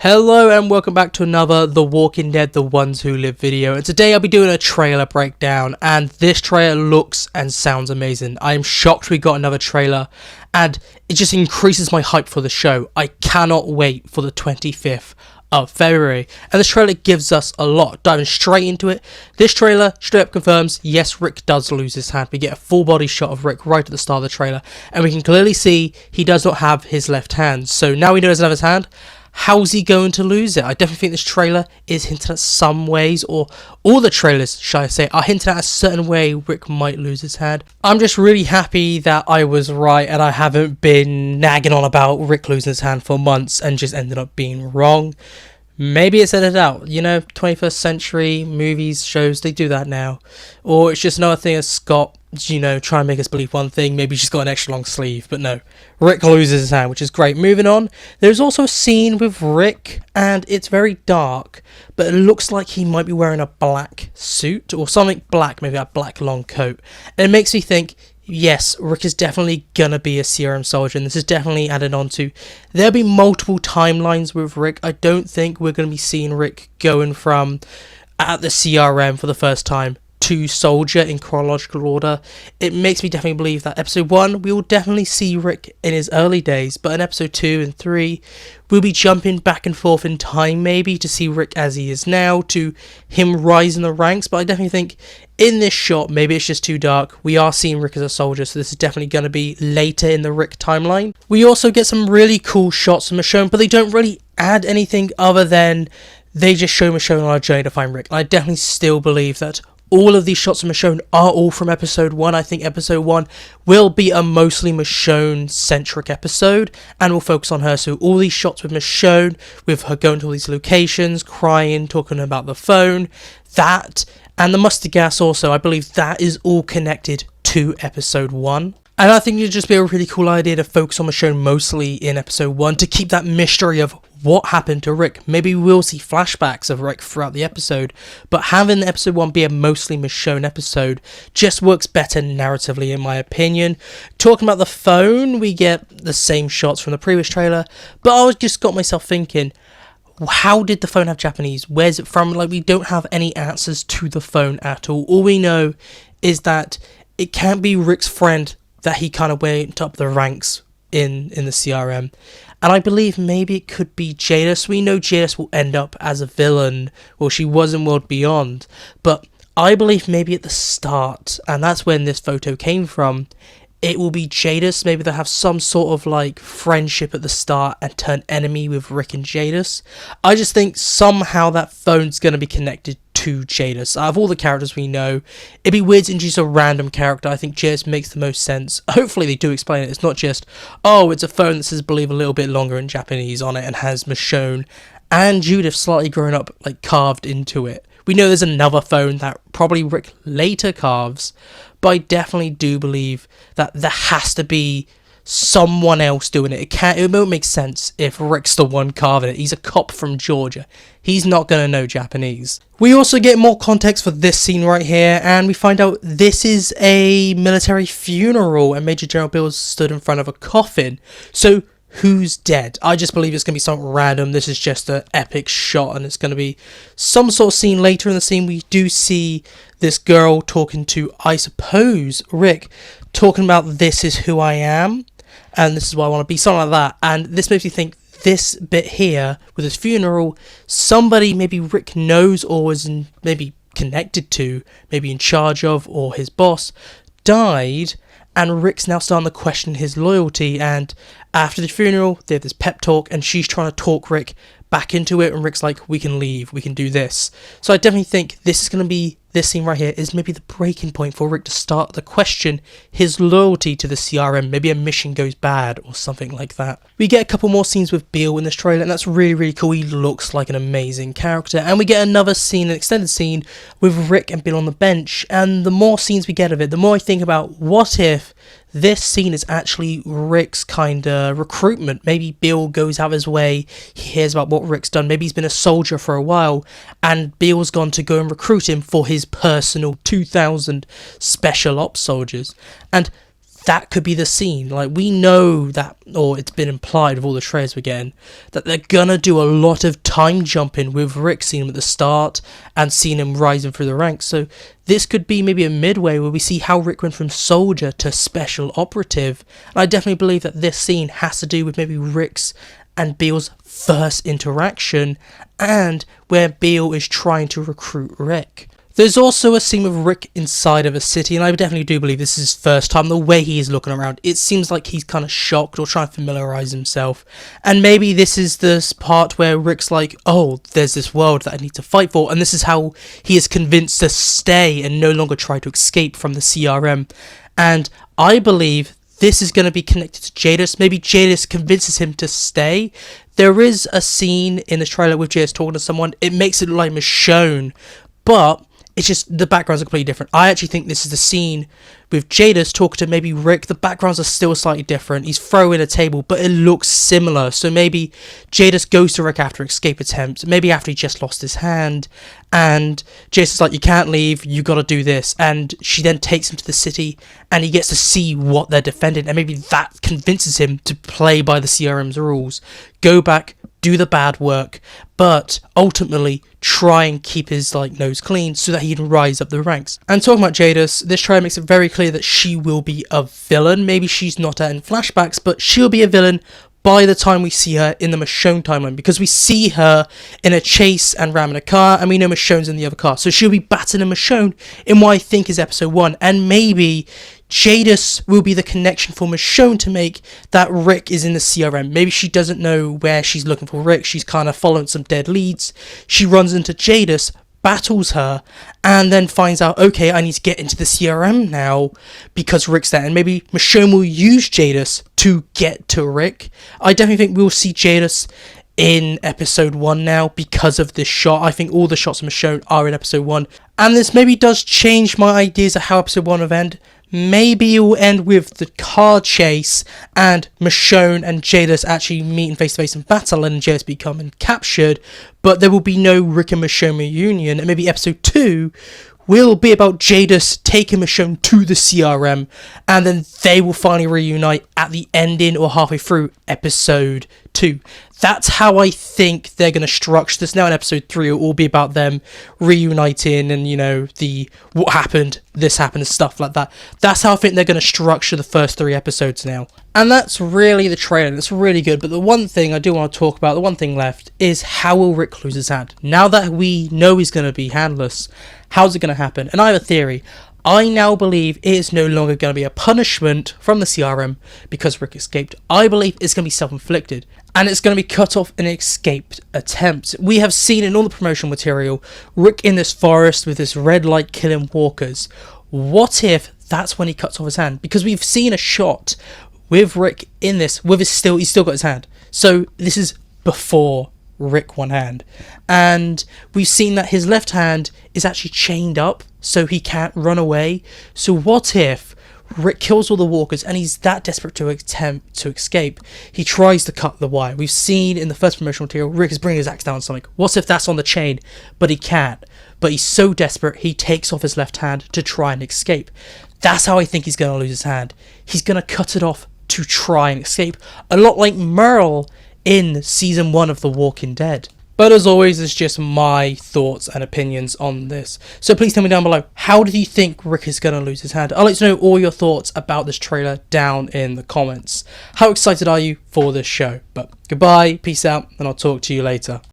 Hello and welcome back to another The Walking Dead The Ones Who Live video, and today I'll be doing a trailer breakdown, and this trailer looks and sounds amazing. I am shocked we got another trailer and it just increases my hype for the show. I cannot wait for the 25th of February, and this trailer gives us a lot. Diving straight into it, this trailer straight up confirms yes, Rick does lose his hand. We get a full body shot of Rick right at the start of the trailer and we can clearly see he does not have his left hand. So now we know he doesn't have his hand. How's he going to lose it? I definitely think this trailer is hinting at some ways, or all the trailers, shall I say, are hinting at a certain way Rick might lose his hand. I'm just really happy that I was right and I haven't been nagging on about Rick losing his hand for months and just ended up being wrong. Maybe it's edited out, you know, 21st century movies, shows, they do that now. Or it's just another thing as Scott, you know, try and make us believe one thing, maybe she's got an extra long sleeve, but no. Rick loses his hand, which is great. Moving on, there's also a scene with Rick, and it's very dark, but it looks like he might be wearing a black suit, or something black, maybe a black long coat. And it makes me think, yes, Rick is definitely gonna be a CRM soldier, and this is definitely added on to. There'll be multiple timelines with Rick. I don't think we're gonna be seeing Rick going from at the CRM for the first time to soldier in chronological order. It makes me definitely believe that episode 1 we will definitely see Rick in his early days, but in episode 2 and 3 we'll be jumping back and forth in time, maybe to see Rick as he is now to him rise in the ranks. But I definitely think in this shot, maybe it's just too dark, we are seeing Rick as a soldier, so this is definitely going to be later in the Rick timeline. We also get some really cool shots of Michonne, but they don't really add anything other than they just show Michonne on a journey to find Rick. I definitely still believe that all of these shots of Michonne are all from episode 1. I think episode 1 will be a mostly Michonne-centric episode, and we'll focus on her. So all these shots with Michonne, with her going to all these locations, crying, talking about the phone, that, and the mustard gas also, I believe that is all connected to episode 1. And I think it'd just be a really cool idea to focus on Michonne mostly in episode 1 to keep that mystery of what happened to Rick. Maybe we'll see flashbacks of Rick throughout the episode, but having episode 1 be a mostly Michonne episode just works better narratively in my opinion. Talking about the phone, we get the same shots from the previous trailer, but I just got myself thinking, how did the phone have Japanese? Where's it from? Like, we don't have any answers to the phone at all. All we know is that it can't be Rick's friend that he kind of went up the ranks in the CRM. And I believe maybe it could be Jadis. We know Jadis will end up as a villain. Well, she was in World Beyond. But I believe maybe at the start, and that's when this photo came from, it will be Jadis. Maybe they'll have some sort of like friendship at the start and turn enemy with Rick and Jadis. I just think somehow that phone's going to be connected to Jadis. Out of all the characters we know, it'd be weird to introduce a random character. I think Jadis makes the most sense. Hopefully they do explain it. It's not just, oh, it's a phone that says believe a little bit longer in Japanese on it and has Michonne and Judith slightly grown up, like carved into it. We know there's another phone that probably Rick later carves, but I definitely do believe that there has to be someone else doing it. It won't make sense if Rick's the one carving it. He's a cop from Georgia. He's not going to know Japanese. We also get more context for this scene right here, and we find out this is a military funeral, and Major General Beale stood in front of a coffin. So who's dead? I just believe it's going to be something random. This is just an epic shot, and it's going to be some sort of scene later in the scene. We do see this girl talking to, I suppose, Rick, talking about this is who I am, and this is what I want to be, something like that. And this makes me think this bit here with his funeral, somebody maybe Rick knows or was maybe connected to, maybe in charge of, or his boss, died, and Rick's now starting to question his loyalty. And after the funeral, they have this pep talk, and she's trying to talk Rick back into it, and Rick's like, we can leave, we can do this. So I definitely think this is going to be, this scene right here is maybe the breaking point for Rick to start to question his loyalty to the CRM. Maybe a mission goes bad or something like that. We get a couple more scenes with Beale in this trailer, and that's really, really cool. He looks like an amazing character. And we get another scene, an extended scene with Rick and Beale on the bench. And the more scenes we get of it, the more I think about, what if this scene is actually Rick's kind of recruitment? Maybe Beale goes out of his way, he hears about what Rick's done, maybe he's been a soldier for a while, and Beale's gone to go and recruit him for his personal 2,000 special ops soldiers. And that could be the scene. Like, we know that, or it's been implied with all the trailers we're getting, that they're gonna do a lot of time jumping with Rick, seeing him at the start and seeing him rising through the ranks. So this could be maybe a midway where we see how Rick went from soldier to special operative. And I definitely believe that this scene has to do with maybe Rick's and Beale's first interaction, and where Beale is trying to recruit Rick. There's also a scene with Rick inside of a city, and I definitely do believe this is his first time. The way he is looking around, it seems like he's kind of shocked or trying to familiarise himself. And maybe this is this part where Rick's like, oh, there's this world that I need to fight for, and this is how he is convinced to stay and no longer try to escape from the CRM. And I believe this is going to be connected to Jadis. Maybe Jadis convinces him to stay. There is a scene in the trailer with Jadis talking to someone. It makes it look like Michonne, but it's just the backgrounds are completely different. I actually think this is the scene with Jadis talking to maybe Rick. The backgrounds are still slightly different. He's throwing a table, but it looks similar. So maybe Jadis goes to Rick after escape attempt, maybe after he just lost his hand, and Jadis is like, you can't leave, you gotta do this. And she then takes him to the city, and he gets to see what they're defending, and maybe that convinces him to play by the CRM's rules. Go back, do the bad work, but ultimately try and keep his nose clean so that he can rise up the ranks. And talking about Jadis, this trailer makes it very clear that she will be a villain. Maybe she's not in flashbacks, but she'll be a villain by the time we see her in the Michonne timeline, because we see her in a chase and ramming a car, and we know Michonne's in the other car, so she'll be battling Michonne in what I think is episode 1, and maybe Jadis will be the connection for Michonne to make that Rick is in the CRM. Maybe she doesn't know where she's looking for Rick, she's kind of following some dead leads, she runs into Jadis, battles her, and then finds out, okay, I need to get into the CRM now because Rick's there. And maybe Michonne will use Jadis to get to Rick. I definitely think we'll see Jadis in episode 1 now because of this shot. I think all the shots of Michonne are in episode 1, and this maybe does change my ideas of how episode 1 will end. Maybe it will end with the car chase and Michonne and Jadis actually meeting face to face and battle, and Jadis becoming captured, but there will be no Rick and Michonne reunion. And maybe episode 2 will be about Jadis taking Michonne to the CRM, and then they will finally reunite at the ending or halfway through episode 2. That's how I think they're going to structure this. Now in episode 3, it will all be about them reuniting and, the what happened, this happened, and stuff like that. That's how I think they're going to structure the first 3 episodes now. And that's really the trailer. It's really good. But the one thing I do want to talk about, the one thing left, is how will Rick lose his hand? Now that we know he's going to be handless, how's it going to happen? And I have a theory. I now believe it is no longer going to be a punishment from the CRM because Rick escaped. I believe it's going to be self-inflicted, and it's going to be cut off in an escaped attempt. We have seen in all the promotional material Rick in this forest with this red light killing walkers. What if that's when he cuts off his hand? Because we've seen a shot with Rick in this with he's still got his hand. So this is before Rick one hand, and we've seen that his left hand is actually chained up so he can't run away. So what if Rick kills all the walkers and he's that desperate to attempt to escape, he tries to cut the wire? We've seen in the first promotional material Rick is bringing his axe down on something. What if that's on the chain, but he can't, but he's so desperate he takes off his left hand to try and escape? That's how I think he's going to lose his hand. He's going to cut it off to try and escape, a lot like Merle in season 1 of The Walking Dead. But as always, it's just my thoughts and opinions on this. So please tell me down below, how do you think Rick is going to lose his hand? I'd like to know all your thoughts about this trailer down in the comments. How excited are you for this show? But goodbye, peace out, and I'll talk to you later.